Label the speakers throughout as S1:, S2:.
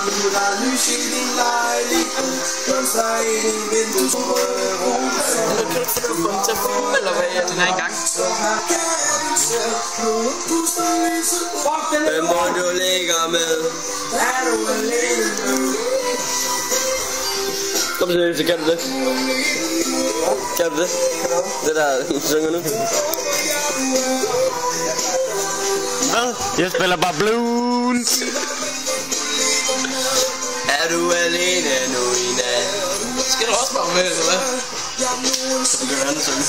S1: Der er lys i din lejlighed. Blomster i din vinduesrøde roser.
S2: Kan du ikke få den til at filme, eller hvad? Den er i gang.
S1: Hvem må du ligger med? Er du alene nu?
S3: Kom så, så kan du det. Kan du det? Det der, du synger nu. Hvad? Jeg spiller bare blues.
S1: Er du alene nu i nat?
S2: Skal du også bare med, eller hvad?
S3: Så kan du andet synge.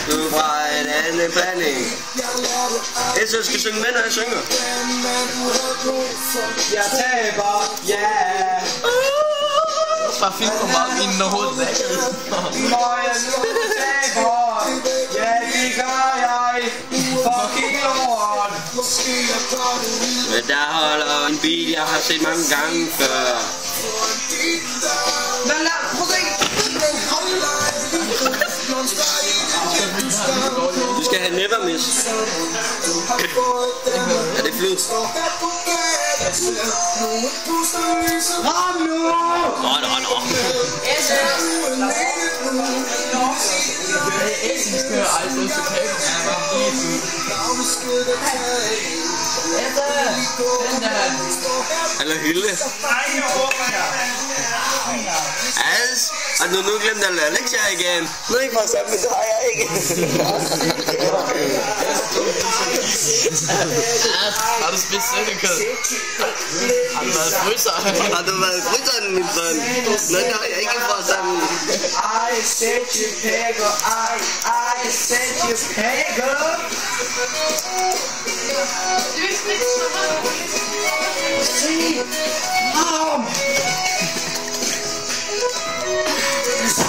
S1: Du er fra en anden blanding.
S3: Jeg skal synge med, når jeg synger.
S1: Jeg taber, ja.
S2: Bare film på meget mine, når hovedet er.
S1: Når jeg nu taber, ja det gør jeg. Fucking lort.
S3: Men der holder en bil, jeg har set mange gange før. Du skal have never miss. Er det flyt?
S1: Ram nu!
S3: Nå.
S2: Essens kører aldrig til kæft.
S3: Eller Hilde. Als, har du nu glemt at lære lektier igen?
S1: Nu ikke for sammen, det har jeg ikke.
S2: Har du spist sækkekød? Har du været fryser?
S3: Har du været i fryseren, min søn? Nå, det har jeg ikke for sammen.
S1: I said you pegger, I said you pegger.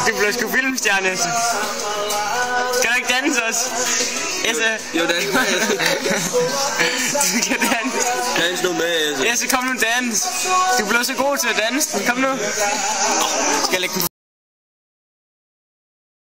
S4: Du bliver sgu filmstjerne, Esse. Skal du ikke danse os? Esse.
S3: Jo, dans med, Esse.
S4: Du skal danse.
S3: Dans nu med, Esse.
S4: Esse, kom nu dans. Du bliver så god til at danse. Kom nu. Skal jeg lægge den